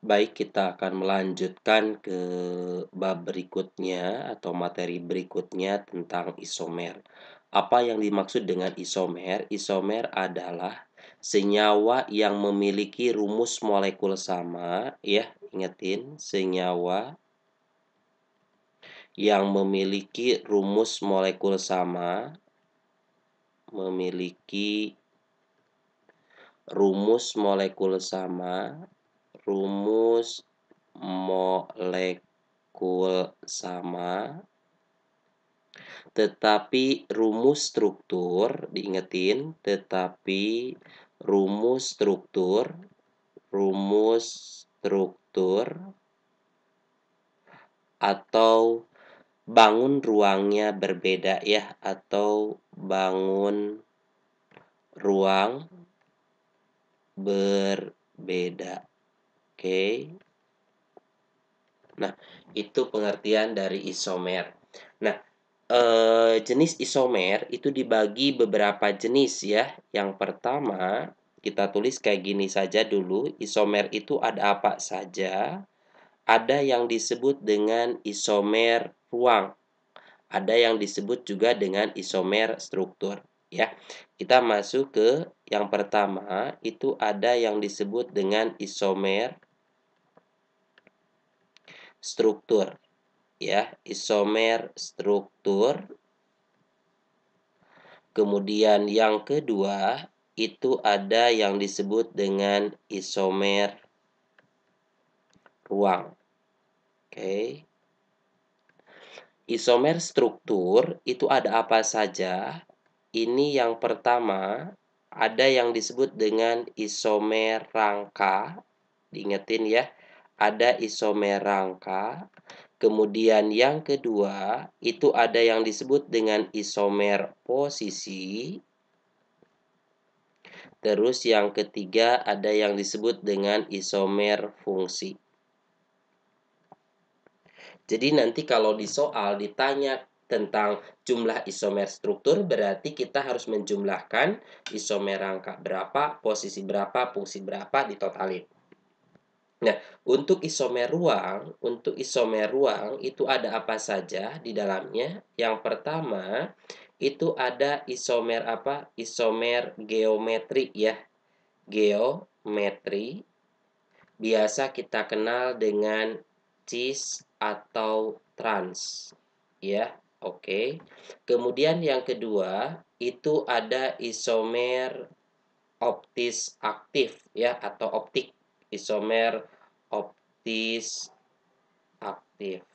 Baik, kita akan melanjutkan ke bab berikutnya atau materi berikutnya tentang isomer. Apa yang dimaksud dengan isomer? Isomer adalah senyawa yang memiliki rumus molekul sama, ya, ingetin, senyawa yang memiliki rumus molekul sama, memiliki rumus molekul sama, rumus molekul sama, tetapi rumus struktur atau bangun ruangnya berbeda, ya, atau bangun ruang berbeda. Oke. Nah, itu pengertian dari isomer. Nah, jenis isomer itu dibagi beberapa jenis, ya. Yang pertama, kita tulis kayak gini saja dulu. Isomer itu ada apa saja? Ada yang disebut dengan isomer ruang. Ada yang disebut juga dengan isomer struktur, ya. Kita masuk ke yang pertama, itu ada yang disebut dengan isomer struktur, ya, isomer struktur. Kemudian yang kedua, itu ada yang disebut dengan isomer ruang. Oke. Isomer struktur itu ada apa saja? Ini yang pertama, ada yang disebut dengan isomer rangka. Diingetin, ya, ada isomer rangka. Kemudian yang kedua, itu ada yang disebut dengan isomer posisi. Terus yang ketiga, ada yang disebut dengan isomer fungsi. Jadi nanti kalau di soal ditanya tentang jumlah isomer struktur, berarti kita harus menjumlahkan isomer rangka berapa, posisi berapa, fungsi berapa, ditotalin. Nah, untuk isomer ruang itu ada apa saja di dalamnya? Yang pertama, itu ada isomer apa? Isomer geometri, ya. Geometri biasa kita kenal dengan cis atau trans, ya. Oke. Kemudian yang kedua, itu ada isomer optis aktif, ya, atau optik. Isomer optis aktif.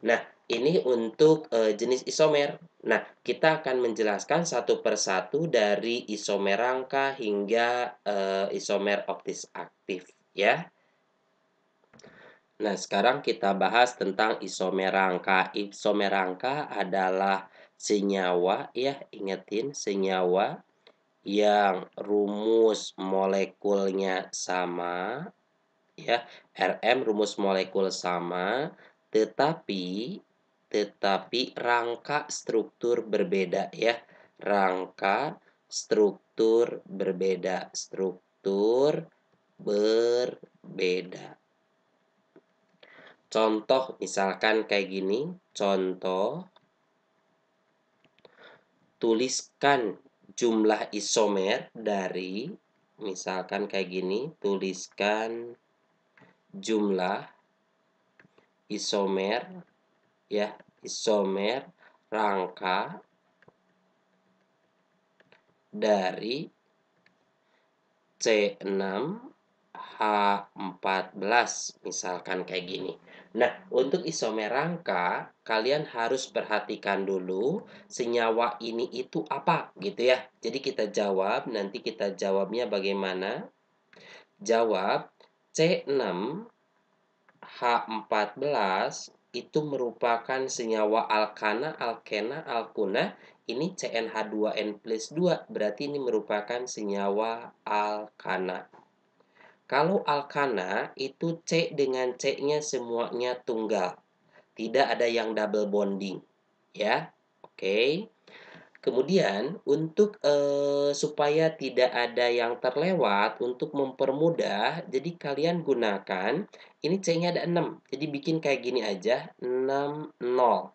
Nah, ini untuk jenis isomer. Nah, kita akan menjelaskan satu persatu dari isomer rangka hingga isomer optis aktif, ya. Nah, sekarang kita bahas tentang isomer rangka. Isomer rangka adalah senyawa, ya, ingetin, senyawa yang rumus molekulnya sama, ya, Rm rumus molekul sama, tetapi rangka struktur berbeda, ya. Rangka struktur berbeda, Contoh misalkan kayak gini, contoh, tuliskan jumlah isomer dari, misalkan kayak gini, tuliskan jumlah isomer, ya, isomer rangka dari C6H14, misalkan kayak gini. Nah, untuk isomer rangka, kalian harus perhatikan dulu senyawa ini itu apa, gitu, ya. Jadi kita jawab, nanti kita jawabnya bagaimana? Jawab C6H14 itu merupakan senyawa alkana, alkena, alkuna. Ini CnH2n+2, berarti ini merupakan senyawa alkana. Kalau alkana itu C dengan C-nya semuanya tunggal. Tidak ada yang double bonding, ya. Oke. Kemudian untuk, supaya tidak ada yang terlewat, untuk mempermudah, jadi kalian gunakan, ini C-nya ada 6, jadi bikin kayak gini aja, 6 0.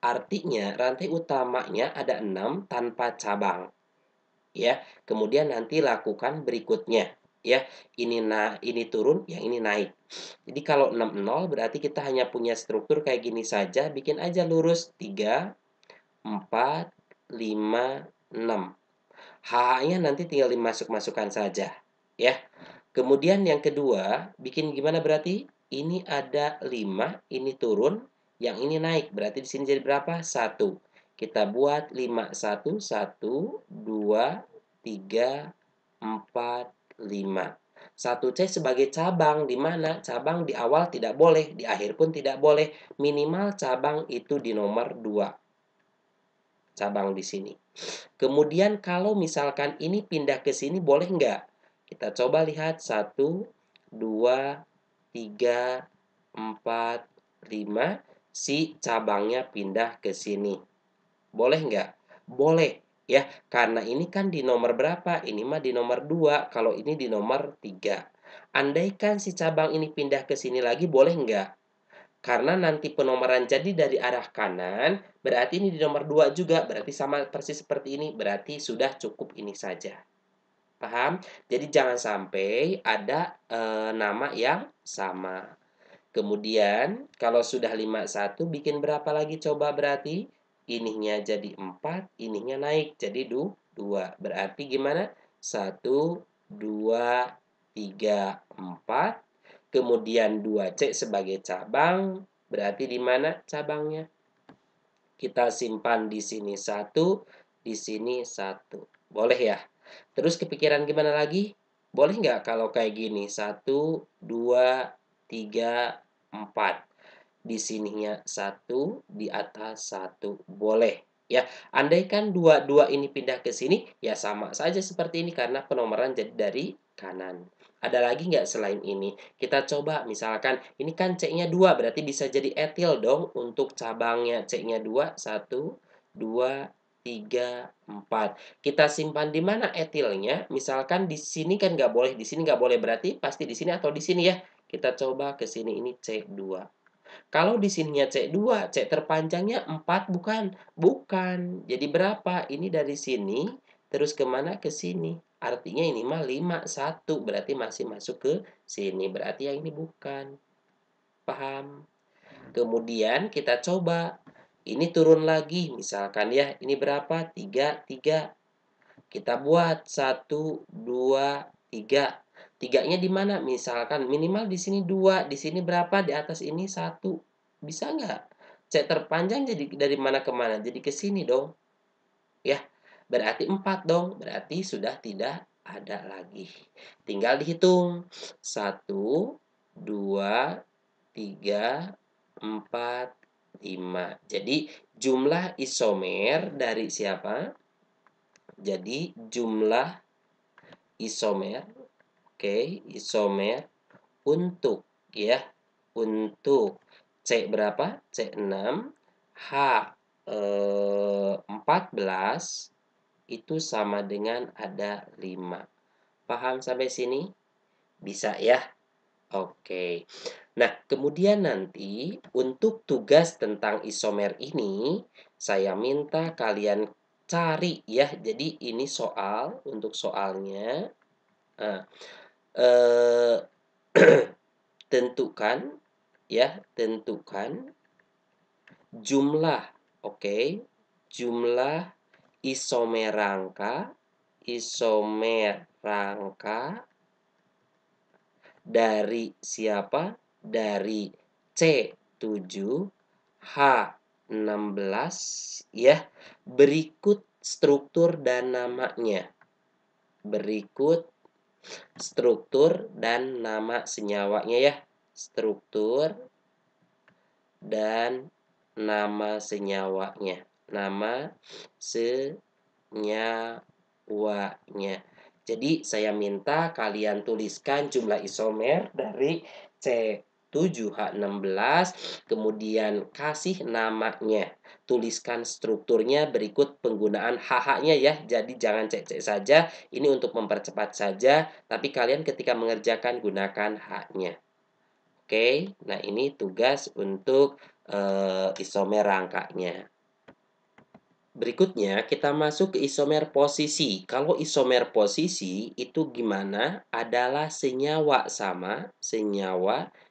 Artinya rantai utamanya ada 6 tanpa cabang, ya. Kemudian nanti lakukan berikutnya, ya. Ini turun, yang ini naik. Jadi kalau 6 0 berarti kita hanya punya struktur kayak gini saja, bikin aja lurus 3 4 5 6. H-nya nanti tinggal dimasukkan saja, ya. Kemudian yang kedua, bikin gimana berarti? Ini ada 5, ini turun, yang ini naik. Berarti di sini jadi berapa? 1. Kita buat 5, 1, 1, 2, 3, 4, 5. 1C sebagai cabang, di mana cabang di awal tidak boleh, di akhir pun tidak boleh. Minimal cabang itu di nomor 2. Cabang di sini. Kemudian kalau misalkan ini pindah ke sini boleh nggak? Kita coba lihat 1, 2, 3, 4, 5. Si cabangnya pindah ke sini. Boleh nggak? Boleh. Ya, karena ini kan di nomor berapa? Ini mah di nomor 2. Kalau ini di nomor 3. Andaikan si cabang ini pindah ke sini lagi, boleh nggak? Karena nanti penomoran jadi dari arah kanan, berarti ini di nomor 2 juga, berarti sama persis seperti ini, berarti sudah cukup ini saja. Paham? Jadi jangan sampai ada nama yang sama. Kemudian kalau sudah 51 bikin berapa lagi coba berarti? Ininya jadi 4, ininya naik jadi 2. Berarti gimana? 1, 2, 3, 4. Kemudian 2C sebagai cabang, berarti di mana cabangnya? Kita simpan di sini 1, di sini 1. Boleh ya? Terus kepikiran gimana lagi? Boleh nggak kalau kayak gini? 1, 2, 3, 4. Di sininya 1, di atas 1. Boleh. Ya, andaikan dua ini pindah ke sini, ya sama saja seperti ini karena penomoran jadi dari kanan. Ada lagi nggak selain ini? Kita coba misalkan ini kan C-nya 2 berarti bisa jadi etil dong untuk cabangnya C-nya 2, 1, 2, 3, 4. Kita simpan di mana etilnya? Misalkan di sini kan nggak boleh, di sini nggak boleh berarti pasti di sini atau di sini ya. Kita coba ke sini ini C2. Kalau di sininya C2, C terpanjangnya 4 bukan? Bukan. Jadi berapa? Ini dari sini, terus kemana? Ke sini. Artinya ini mah 5, 1. Berarti masih masuk ke sini. Berarti yang ini bukan. Paham? Kemudian kita coba. Ini turun lagi. Misalkan ya, ini berapa? 3, 3. Kita buat 1, 2, 3. Tiganya di mana? Misalkan minimal di sini 2, di sini berapa? Di atas ini 1. Bisa nggak? C terpanjang jadi dari mana ke mana? Jadi ke sini dong. Ya, berarti 4 dong. Berarti sudah tidak ada lagi. Tinggal dihitung. 1, 2, 3, 4, 5. Jadi jumlah isomer dari siapa? Jadi jumlah isomer, oke, isomer untuk ya, untuk C berapa? C6, H 14 itu sama dengan ada 5. Paham sampai sini? Bisa ya? Oke. Nah, kemudian nanti untuk tugas tentang isomer ini, saya minta kalian cari ya. Jadi ini soal, untuk soalnya, nah, eh, tentukan ya, tentukan jumlah, oke, jumlah isomer rangka dari siapa? Dari C7, H16 ya. Berikut struktur dan namanya. Berikut struktur dan nama senyawanya ya. Struktur dan nama senyawanya. Nama senyawanya. Jadi saya minta kalian tuliskan jumlah isomer dari C 7H16, kemudian kasih namanya. Tuliskan strukturnya berikut penggunaan HH-nya ya. Jadi jangan cek-cek saja, ini untuk mempercepat saja, tapi kalian ketika mengerjakan gunakan H-nya. Oke, nah ini tugas untuk isomer rangkanya. Berikutnya kita masuk ke isomer posisi. Kalau isomer posisi itu gimana? Adalah senyawa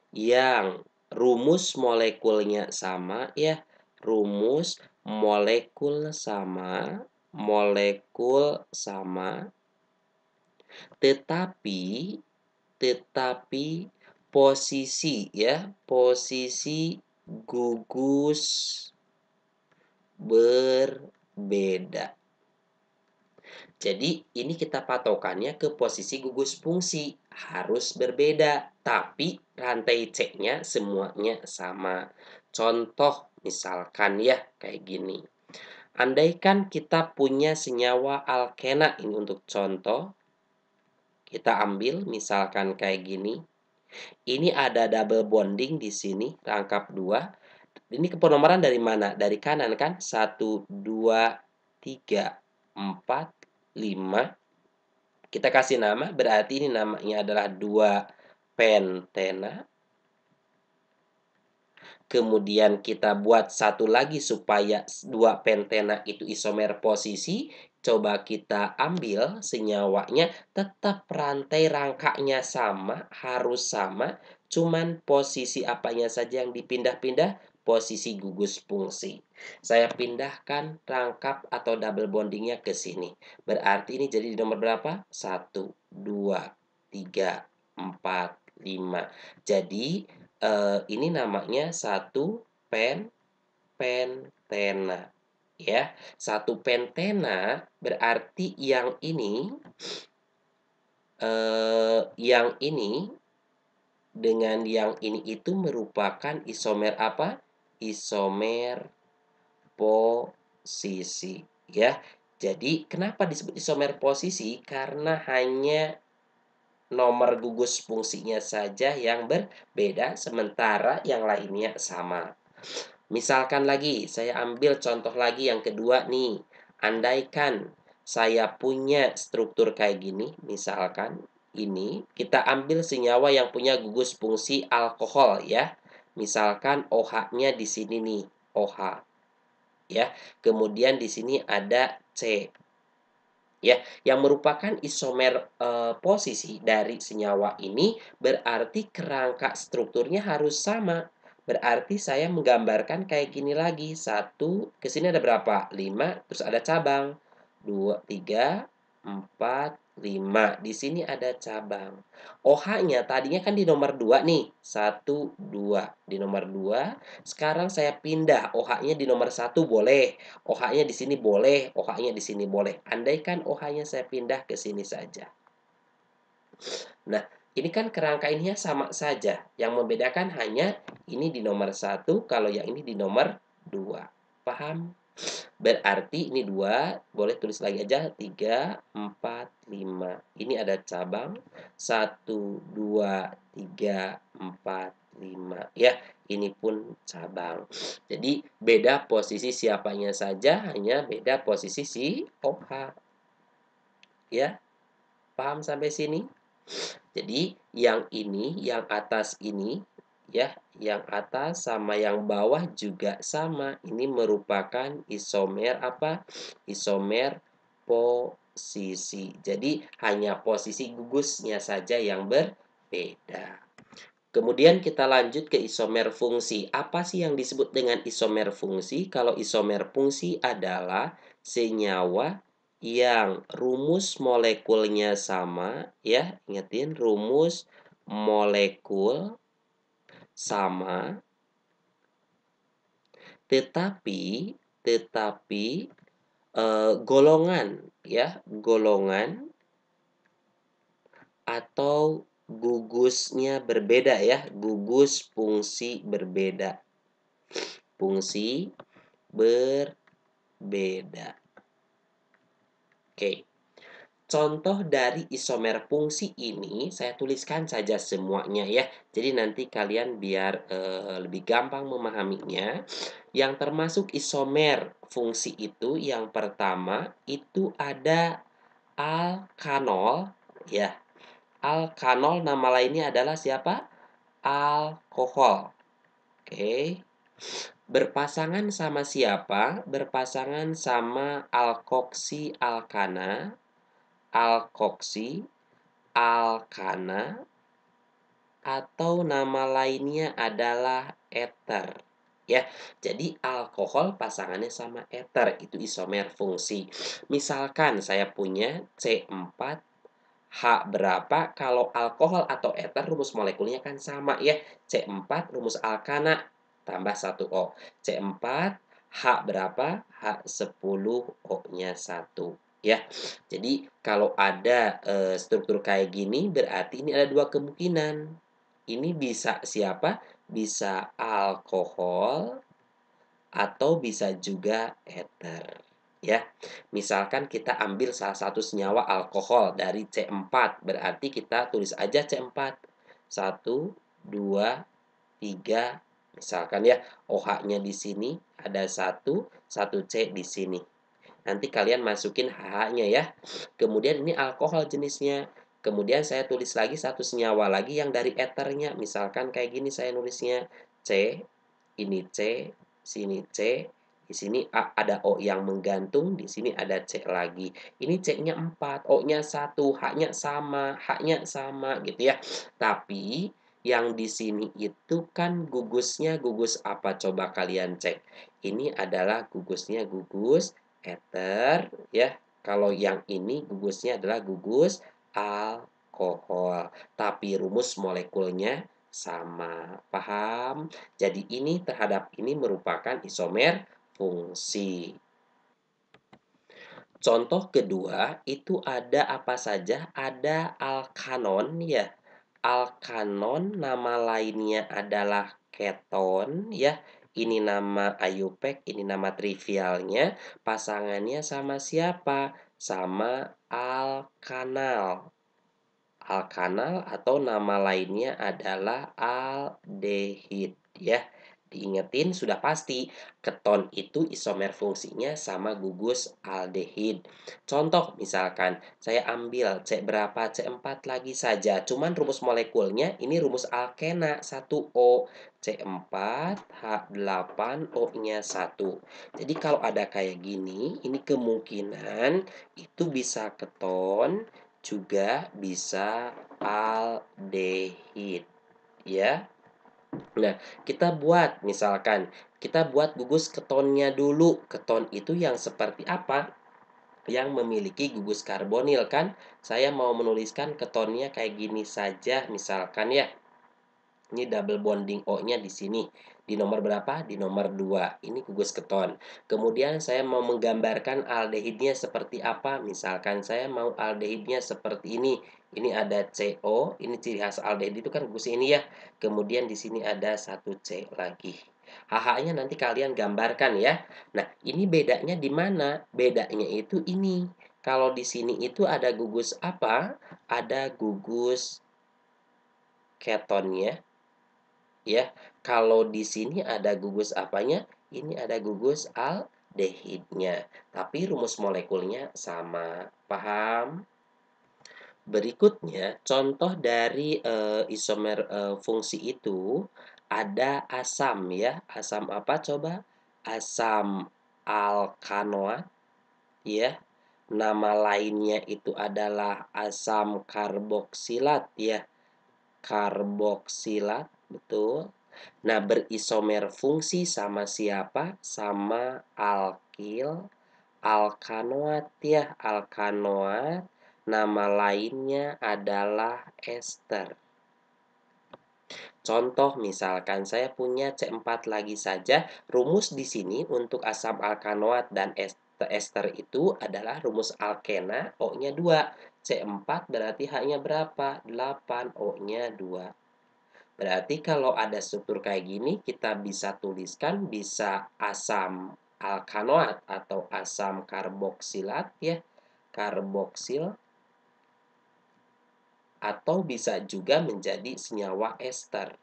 yang rumus molekulnya sama ya. Rumus molekul sama, tetapi posisi ya, posisi gugus berbeda. Jadi ini kita patokannya ke posisi gugus fungsi, harus berbeda, tapi rantai C-nya semuanya sama. Contoh misalkan ya kayak gini. Andaikan kita punya senyawa alkena, ini untuk contoh. Kita ambil misalkan kayak gini. Ini ada double bonding di sini, rangkap 2. Ini penomoran dari mana? Dari kanan kan? 1, 2, 3, 4, 5. Kita kasih nama, berarti ini namanya adalah 2 pentena. Kemudian kita buat satu lagi supaya 2 pentena itu isomer posisi. Coba kita ambil senyawanya, tetap rantai rangkanya sama, harus sama. Cuman posisi apanya saja yang dipindah-pindah, posisi gugus fungsi. Saya pindahkan rangkap atau double bondingnya ke sini. Berarti ini jadi di nomor berapa? 1, 2, 3, 4, 5. Jadi ini namanya satu pentena ya. Satu pentena berarti yang ini dengan yang ini itu merupakan isomer apa? Isomer posisi ya. Jadi kenapa disebut isomer posisi? Karena hanya nomor gugus fungsinya saja yang berbeda, sementara yang lainnya sama. Misalkan lagi, saya ambil contoh lagi yang kedua nih. Andaikan saya punya struktur kayak gini, misalkan ini, kita ambil senyawa yang punya gugus fungsi alkohol ya. Misalkan OH-nya di sini nih, OH ya. Kemudian di sini ada C ya, yang merupakan isomer posisi dari senyawa ini, berarti kerangka strukturnya harus sama. Berarti saya menggambarkan kayak gini lagi. 1, ke sini ada berapa? 5, terus ada cabang. 2, 3, 4, 5. Di sini ada cabang. OH-nya tadinya kan di nomor 2 nih. 1, 2. Di nomor 2. Sekarang saya pindah. OH-nya di nomor 1 boleh. OH-nya di sini boleh. OH-nya di sini boleh. Andaikan OH-nya saya pindah ke sini saja. Nah, ini kan kerangka ininya sama saja. Yang membedakan hanya ini di nomor 1, kalau yang ini di nomor 2. Paham? Berarti ini 2, boleh tulis lagi aja, 3, 4, 5. Ini ada cabang, 1, 2, 3, 4, 5. Ya, ini pun cabang. Jadi, beda posisi siapanya saja, hanya beda posisi si OH. Ya, paham sampai sini? Jadi, yang ini, yang atas ini, ya, yang atas sama yang bawah juga sama. Ini merupakan isomer apa? Isomer posisi. Jadi, hanya posisi gugusnya saja yang berbeda. Kemudian kita lanjut ke isomer fungsi. Apa sih yang disebut dengan isomer fungsi? Kalau isomer fungsi adalah senyawa yang rumus molekulnya sama, ya, ingetin rumus molekul sama, tetapi golongan, ya, golongan atau gugusnya berbeda ya, gugus fungsi berbeda. Fungsi berbeda. Oke. Contoh dari isomer fungsi ini saya tuliskan saja semuanya ya. Jadi nanti kalian biar, lebih gampang memahaminya. Yang termasuk isomer fungsi itu yang pertama itu ada alkanol ya. Alkanol nama lainnya adalah siapa? Alkohol. Oke. Berpasangan sama siapa? Berpasangan sama alkoksi alkana, alkoksi, alkana, atau nama lainnya adalah eter. Ya, jadi alkohol pasangannya sama eter, itu isomer fungsi. Misalkan saya punya C4 H berapa, kalau alkohol atau eter rumus molekulnya kan sama ya. C4 rumus alkana tambah 1O. C4 H berapa? H10 O-nya 1 ya. Jadi kalau ada struktur kayak gini berarti ini ada dua kemungkinan. Ini bisa siapa? Bisa alkohol atau bisa juga eter ya. Misalkan kita ambil salah satu senyawa alkohol dari C4, berarti kita tulis aja C4. 1, 2, 3, misalkan ya. OH-nya di sini ada 1 C di sini. Nanti kalian masukin HH-nya ya. Kemudian ini alkohol jenisnya. Kemudian saya tulis lagi satu senyawa lagi yang dari eternya. Misalkan kayak gini saya nulisnya C, ini C, sini C, di sini A, ada O yang menggantung, di sini ada C lagi. Ini C-nya 4, O-nya 1, H-nya sama, H-nya sama gitu ya. Tapi yang di sini itu kan gugusnya gugus apa coba kalian cek. Ini adalah gugusnya gugus eter ya. Kalau yang ini gugusnya adalah gugus alkohol. Tapi rumus molekulnya sama. Paham? Jadi ini terhadap ini merupakan isomer fungsi. Contoh kedua itu ada apa saja? Ada alkanon ya. Alkanon nama lainnya adalah keton ya. Ini nama IUPAC, ini nama trivialnya. Pasangannya sama siapa? Sama alkanal. Alkanal atau nama lainnya adalah aldehid ya. Diingetin sudah pasti, keton itu isomer fungsinya sama gugus aldehid. Contoh misalkan, saya ambil C berapa? C4 lagi saja. Cuman rumus molekulnya ini rumus alkena 1O. C4 H8 O-nya 1. Jadi kalau ada kayak gini, ini kemungkinan itu bisa keton juga bisa aldehid ya. Nah, kita buat gugus ketonnya dulu. Keton itu yang seperti apa? Yang memiliki gugus karbonil kan? Saya mau menuliskan ketonnya kayak gini saja misalkan ya. Ini double bonding O-nya di sini. Di nomor berapa? Di nomor 2. Ini gugus keton. Kemudian saya mau menggambarkan aldehidnya seperti apa? Misalkan saya mau aldehidnya seperti ini. Ini ada CO, ini ciri khas aldehid itu kan gugus ini ya. Kemudian di sini ada 1 C lagi. HH-nya nanti kalian gambarkan ya. Nah, ini bedanya di mana? Bedanya itu ini. Kalau di sini itu ada gugus apa? Ada gugus ketonnya ya. Kalau di sini ada gugus apanya? Ini ada gugus aldehidnya. Tapi rumus molekulnya sama. Paham? Berikutnya, contoh dari isomer fungsi itu ada asam ya. Asam apa coba? Asam alkanoat ya. Nama lainnya itu adalah asam karboksilat ya. Karboksilat, betul. Nah, berisomer fungsi sama siapa? Sama alkil, alkanoat ya, alkanoat. Nama lainnya adalah ester. Contoh misalkan saya punya C4 lagi saja, rumus di sini untuk asam alkanoat dan ester itu adalah rumus alkena, O-nya 2. C4 berarti H-nya berapa? 8, O-nya 2. Berarti kalau ada struktur kayak gini, kita bisa tuliskan bisa asam alkanoat atau asam karboksilat ya. Karboksil atau bisa juga menjadi senyawa ester.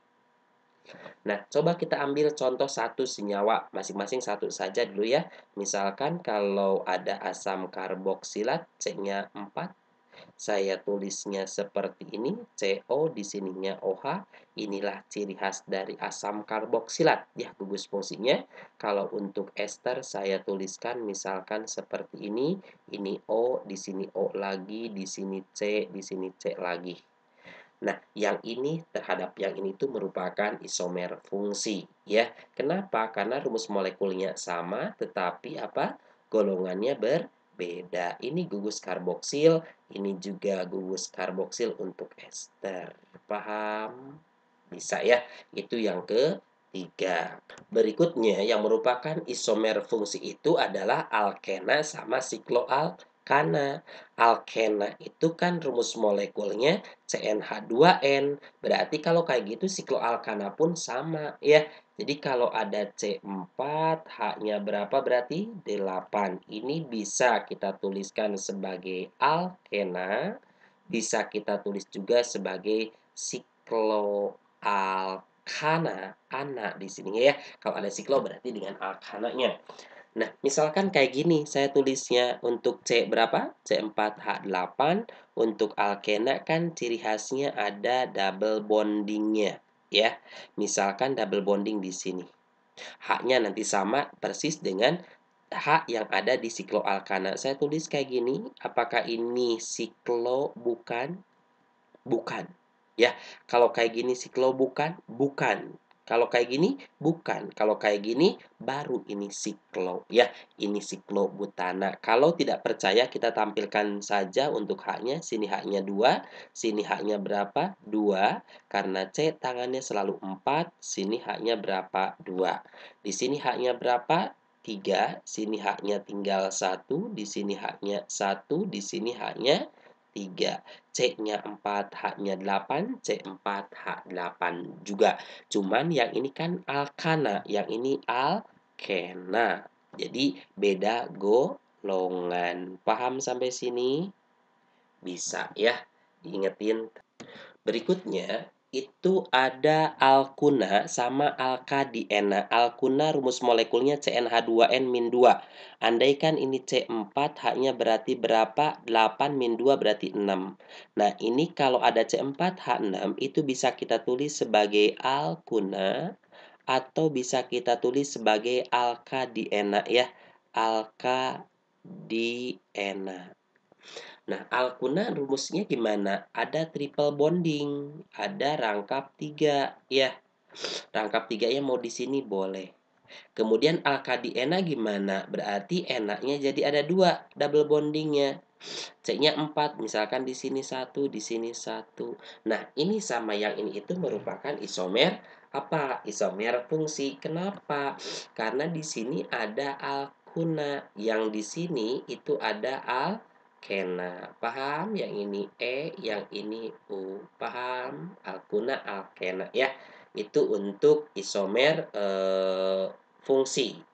Nah, coba kita ambil contoh satu senyawa, masing-masing satu saja dulu ya. Misalkan kalau ada asam karboksilat, C-nya 4, saya tulisnya seperti ini, CO di sininya OH. Inilah ciri khas dari asam karboksilat ya, gugus fungsinya. Kalau untuk ester saya tuliskan misalkan seperti ini O, di sini O lagi, di sini C, di sini C lagi. Nah, yang ini terhadap yang ini itu merupakan isomer fungsi ya. Kenapa? Karena rumus molekulnya sama tetapi apa? Golongannya berbeda. Ini gugus karboksil, ini juga gugus karboksil untuk ester. Paham? Bisa ya? Itu yang ketiga. Berikutnya yang merupakan isomer fungsi itu adalah alkena sama sikloalkana. Alkena itu kan rumus molekulnya CnH2n. Berarti kalau kayak gitu sikloalkana pun sama ya. Jadi kalau ada C4, H-nya berapa berarti? 8. Ini bisa kita tuliskan sebagai alkena, bisa kita tulis juga sebagai sikloalkana, ana di sini ya. Kalau ada siklo berarti dengan alkananya. Nah, misalkan kayak gini, saya tulisnya untuk C berapa? C4H8. Untuk alkena kan ciri khasnya ada double bondingnya, ya. Misalkan double bonding di sini. H-nya nanti sama persis dengan H yang ada di sikloalkana. Saya tulis kayak gini, apakah ini siklo bukan? Bukan. Ya, kalau kayak gini siklo bukan? Bukan. Kalau kayak gini bukan. Kalau kayak gini baru ini siklo ya. Ini siklo butana. Kalau tidak percaya kita tampilkan saja untuk H-nya. Sini H-nya 2, sini H-nya berapa? 2. Karena C tangannya selalu 4, sini H-nya berapa? 2. Di sini H-nya berapa? 3, sini H-nya tinggal 1, di sini H-nya 1, di sini H-nya 3. C-nya 4, H-nya 8, C4H8 juga. Cuman yang ini kan alkana, yang ini alkena. Jadi beda golongan. Paham sampai sini? Bisa ya, diingetin. Berikutnya, itu ada alkuna sama alkadiena. Alkuna rumus molekulnya CnH2n-2. Andaikan ini C4, H-nya berarti berapa? 8 min 2 berarti 6. Nah, ini kalau ada C4H6, itu bisa kita tulis sebagai alkuna atau bisa kita tulis sebagai alkadiena ya. Alkadiena. Nah, alkuna rumusnya gimana? Ada triple bonding, ada rangkap 3, ya. Rangkap 3-nya mau di sini boleh. Kemudian alkadiena gimana? Berarti enaknya jadi ada 2 double bondingnya. C-nya 4, misalkan di sini 1, di sini 1. Nah, ini sama yang ini itu merupakan isomer apa? Isomer fungsi. Kenapa? Karena di sini ada alkuna, yang di sini itu ada alkena. Paham? Yang ini E, yang ini U. Paham? Alkuna, alkena ya. Itu untuk isomer fungsi.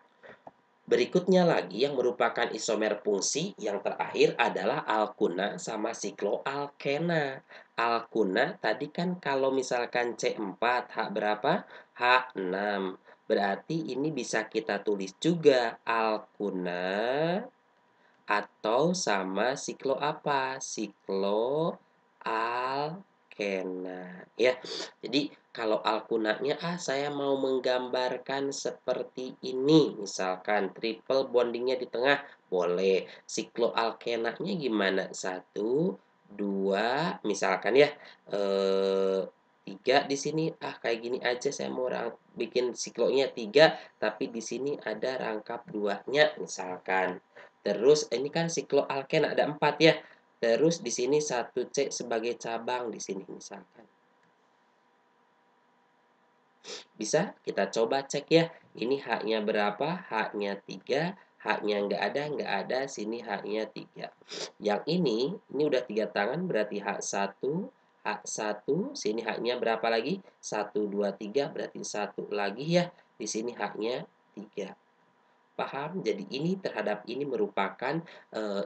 Berikutnya lagi yang merupakan isomer fungsi yang terakhir adalah alkuna sama sikloalkena. Alkuna tadi kan kalau misalkan C4, H berapa? H6. Berarti ini bisa kita tulis juga alkuna atau sama siklo apa? Sikloalkena. Ya. Jadi kalau alkunanya saya mau menggambarkan seperti ini. Misalkan triple bondingnya di tengah, boleh. Sikloalkenanya gimana? 1, 2, misalkan ya. 3 di sini. Kayak gini aja saya mau bikin siklonya 3, tapi di sini ada rangkap 2-nya misalkan. Terus ini kan sikloalken ada 4 ya. Terus di sini 1C sebagai cabang di sini misalkan. Bisa kita coba cek ya. Ini H-nya berapa? H-nya 3. H-nya nggak ada. Sini H-nya 3. Yang ini udah 3 tangan berarti H1. H1, sini H-nya berapa lagi? 1, 2, 3 berarti 1 lagi ya. Di sini H-nya 3. Paham? Jadi ini terhadap ini merupakan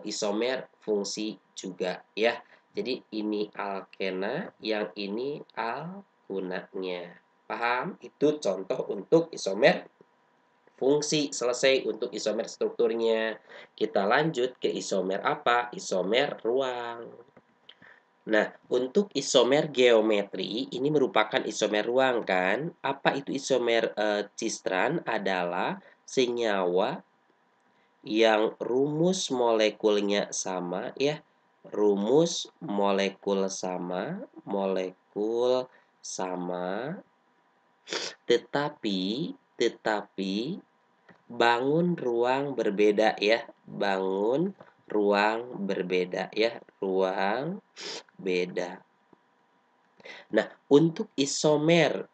isomer fungsi juga ya. Jadi ini alkena, yang ini alkunanya. Paham? Itu contoh untuk isomer fungsi. Selesai untuk isomer strukturnya. Kita lanjut ke isomer apa? Isomer ruang. Nah, untuk isomer geometri, ini merupakan isomer ruang kan? Apa itu isomer Cis-tran? Adalah senyawa yang rumus molekulnya sama ya. Rumus molekul sama, tetapi bangun ruang berbeda ya. Bangun ruang berbeda ya. Ruang beda. Nah, untuk isomer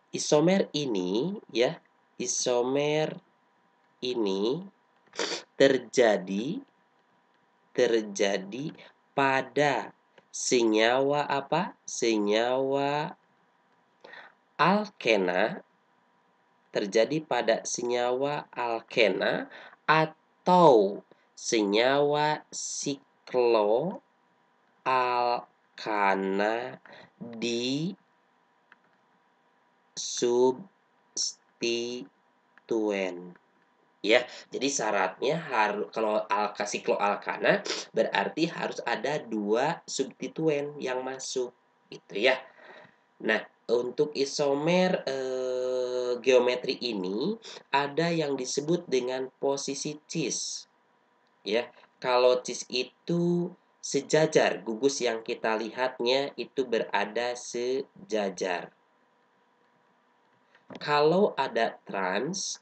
ini ya, isomer ini terjadi pada senyawa apa? Senyawa alkena, terjadi pada senyawa alkena atau senyawa sikloalkana di substituen. Ya, jadi syaratnya kalau sikloalkana berarti harus ada 2 substituen yang masuk, gitu ya. Nah, untuk isomer geometri ini ada yang disebut dengan posisi cis. Ya, kalau cis itu sejajar, gugus yang kita lihatnya itu berada sejajar. Kalau trans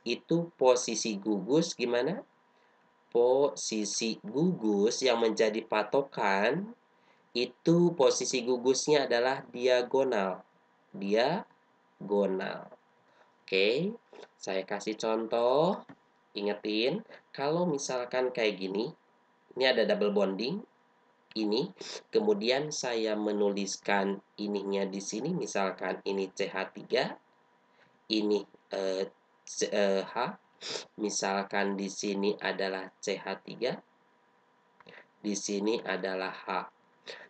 itu posisi gugus gimana? Posisi gugus yang menjadi patokan itu posisi gugusnya adalah diagonal. Diagonal. Oke, saya kasih contoh. Ingetin, kalau misalkan kayak gini, ini ada double bonding, ini, kemudian saya menuliskan ininya di sini, misalkan ini CH3, ini H, misalkan di sini adalah CH3, di sini adalah H.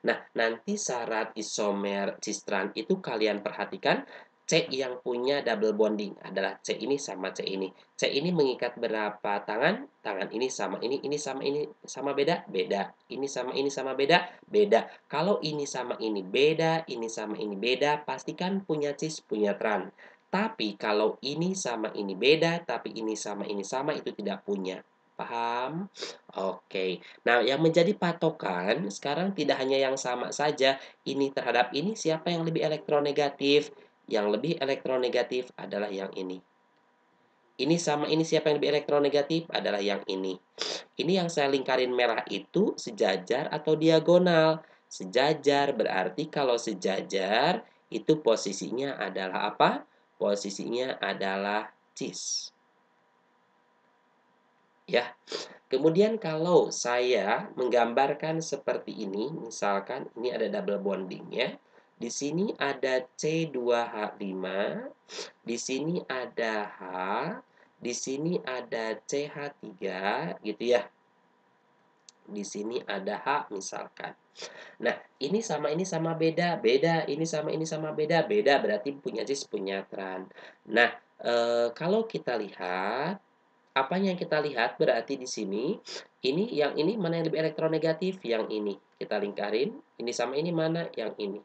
Nah, nanti syarat isomer cis-tran itu kalian perhatikan, C yang punya double bonding adalah C ini sama C ini. C ini mengikat berapa tangan? Tangan ini sama ini sama ini sama beda? Beda. Ini sama beda? Beda. Kalau ini sama ini beda, ini sama ini beda, pastikan punya cis, punya tran. Tapi kalau ini sama ini beda, tapi ini sama itu tidak punya. Paham? Oke. Nah, yang menjadi patokan sekarang tidak hanya yang sama saja, ini terhadap ini siapa yang lebih elektronegatif? Yang lebih elektronegatif adalah yang ini. Ini sama ini siapa yang lebih elektronegatif? Adalah yang ini. Ini yang saya lingkarin merah itu sejajar atau diagonal? Sejajar, berarti kalau sejajar itu posisinya adalah apa? Posisinya adalah cis. Ya. Kemudian kalau saya menggambarkan seperti ini, misalkan ini ada double bonding ya. Di sini ada C2H5, di sini ada H, di sini ada CH3 gitu ya. Di sini ada H misalkan. Nah, ini sama beda, beda, ini sama beda, beda, berarti punya cis, punya tran. Nah, kalau kita lihat apa yang kita lihat berarti di sini, yang ini mana yang lebih elektronegatif? Yang ini. Kita lingkarin, ini sama ini mana? Yang ini.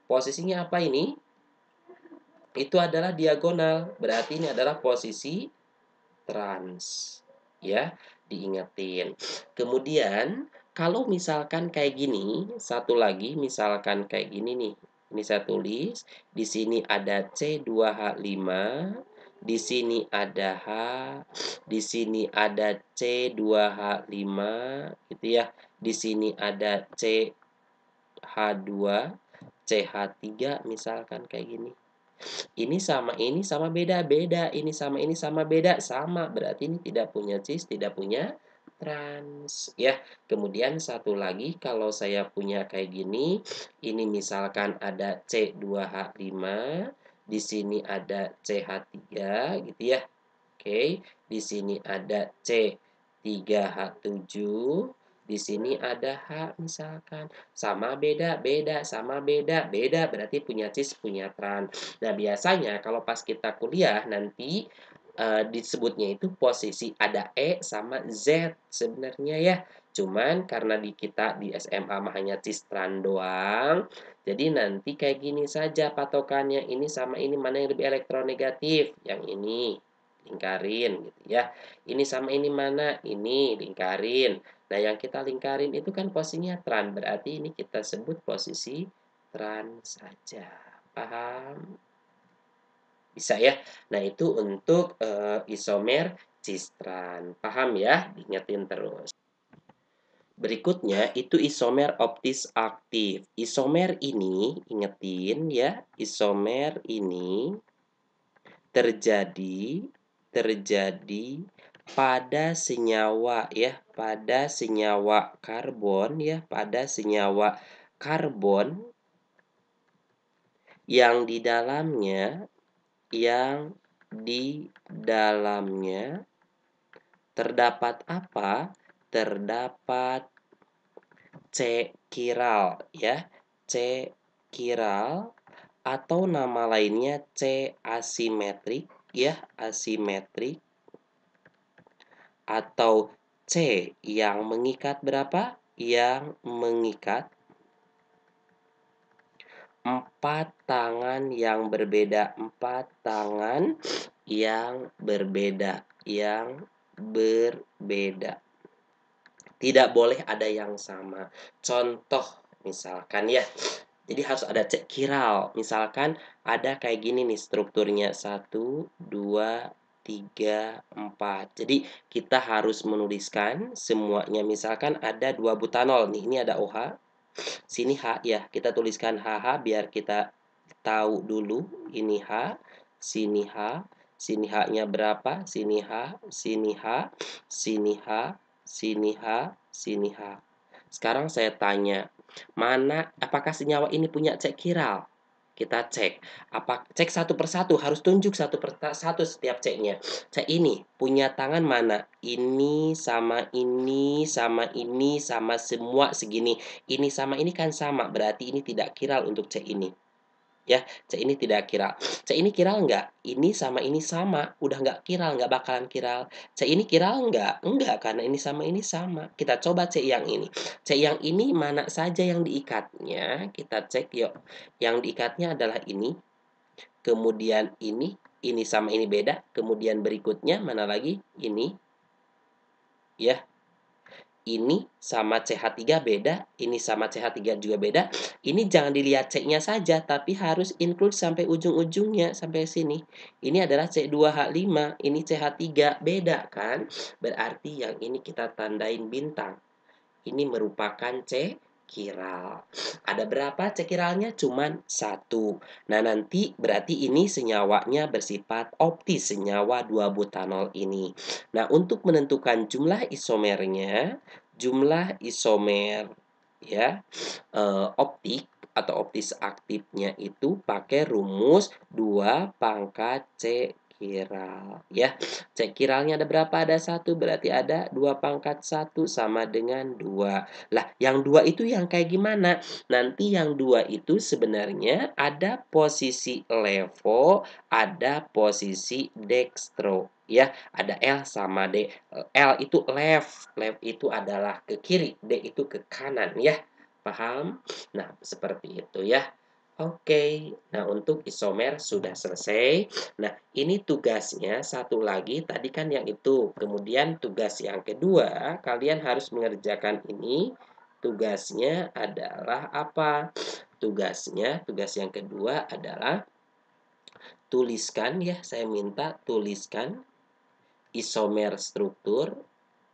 Posisinya apa ini? Itu adalah diagonal, berarti ini adalah posisi trans. Ya, diingetin. Kemudian, kalau misalkan kayak gini, satu lagi misalkan kayak gini nih. Ini saya tulis, di sini ada C2H5, di sini ada H, di sini ada C2H5 gitu ya. Di sini ada CH2, CH3 misalkan kayak gini. Ini sama beda, beda. Ini sama beda, sama. Berarti ini tidak punya cis, tidak punya trans. Ya, kemudian satu lagi, kalau saya punya kayak gini, ini misalkan ada C2H5, di sini ada CH3, gitu ya. Oke, di sini ada C3H7, Di sini ada H misalkan, sama beda, beda, sama beda, beda, berarti punya cis, punya tran. Nah, biasanya kalau pas kita kuliah nanti, disebutnya itu posisi ada E sama Z sebenarnya ya. Cuman karena di kita di SMA mah hanya cis tran doang, jadi nanti kayak gini saja patokannya, ini sama ini mana yang lebih elektronegatif? Yang ini, lingkarin gitu ya. Ini sama ini mana? Ini, lingkarin. Nah, yang kita lingkarin itu kan posisinya tran, berarti ini kita sebut posisi tran saja. Paham? Bisa ya? Nah, itu untuk isomer cis-tran. Paham ya? Diingetin terus. Berikutnya itu isomer optis aktif. Isomer ini, ingetin ya, isomer ini terjadi terjadi pada senyawa ya, pada senyawa karbon ya, pada senyawa karbon yang di dalamnya yang di dalamnya terdapat apa? Terdapat C chiral ya, C chiral atau nama lainnya C asimetrik ya, asimetrik atau C yang mengikat berapa? Yang mengikat 4 tangan yang berbeda, 4 tangan yang berbeda, yang berbeda. Tidak boleh ada yang sama. Contoh misalkan ya, jadi harus ada cek kiral. Misalkan ada kayak gini nih strukturnya, 1, 2, 3, 4. Jadi kita harus menuliskan semuanya. Misalkan ada 2 butanol nih, ini ada OH, sini H ya. Kita tuliskan HH biar kita tahu dulu ini H, sini H, sini H-nya berapa, sini H, sini H, sini H, sini H, sini H. Sekarang saya tanya, apakah senyawa ini punya cek chiral? Kita cek. Cek satu persatu, harus tunjuk satu persatu setiap ceknya. Cek ini, punya tangan mana? Ini sama ini, sama ini, sama semua segini. Ini sama ini kan sama, berarti ini tidak chiral untuk cek ini. Ya, C ini tidak kiral. C ini kiral nggak? Ini sama ini sama, udah nggak kiral, nggak bakalan kiral. C ini kiral nggak? Enggak, karena ini sama ini sama. Kita coba C yang ini. C yang ini mana saja yang diikatnya? Kita cek yuk. Yang diikatnya adalah ini, kemudian ini sama ini beda, kemudian berikutnya mana lagi? Ini, ya. Ini sama CH3 beda, ini sama CH3 juga beda. Ini jangan dilihat C-nya saja, tapi harus include sampai ujung-ujungnya, sampai sini. Ini adalah C2H5, ini CH3, beda kan? Berarti yang ini kita tandain bintang. Ini merupakan C chiral. Ada berapa C chiralnya? Cuman 1. Nah, nanti berarti ini senyawanya bersifat optis, senyawa 2 butanol ini. Nah, untuk menentukan jumlah isomernya, jumlah isomer ya, optik atau optis aktifnya itu pakai rumus 2 pangkat C chiral ya. C chiralnya ada berapa? Ada 1, berarti ada 2 pangkat 1 sama dengan 2. Lah, yang 2 itu yang kayak gimana? Nanti yang 2 itu sebenarnya ada posisi levo, ada posisi dextro ya. Ada L sama D. L itu left, left itu adalah ke kiri, D itu ke kanan ya. Paham? Nah, seperti itu ya. Oke, nah untuk isomer sudah selesai. Nah, ini tugasnya satu lagi, tadi kan yang itu. Kemudian tugas yang kedua, kalian harus mengerjakan ini. Tugasnya adalah apa? Tugas yang kedua adalah tuliskan ya, saya minta tuliskan isomer struktur,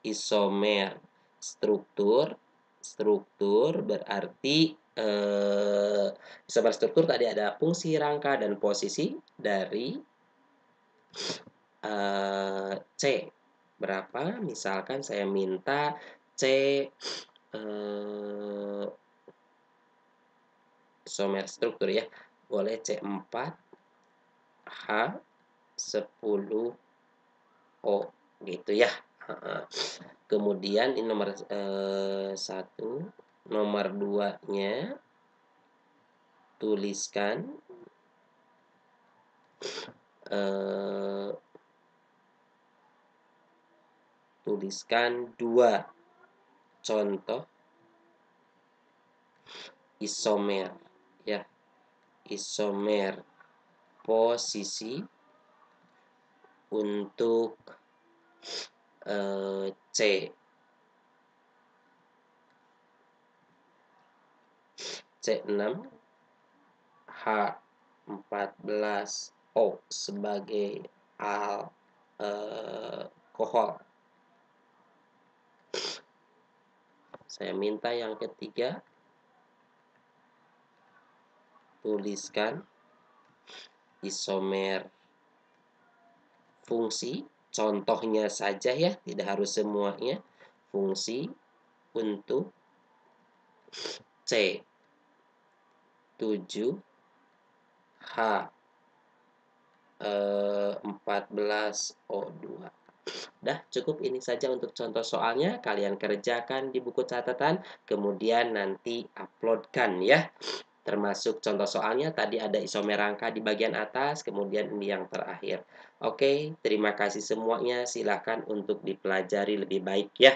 isomer struktur, struktur berarti isomer struktur tadi ada fungsi rangka dan posisi dari C berapa? Misalkan saya minta C isomer struktur ya, boleh C4 H10 O gitu ya. Kemudian ini nomor 1, nomor 2-nya tuliskan tuliskan 2 contoh isomer ya. Isomer posisi untuk C. C6 H14O sebagai alkohol. Saya minta yang ketiga, tuliskan isomer fungsi, contohnya saja ya, tidak harus semuanya. Fungsi untuk C7H14O2. Dah, cukup ini saja untuk contoh soalnya. Kalian kerjakan di buku catatan, kemudian nanti uploadkan ya. Termasuk contoh soalnya, tadi ada isomer rangka di bagian atas, kemudian ini yang terakhir. Oke, terima kasih semuanya. Silahkan untuk dipelajari lebih baik ya.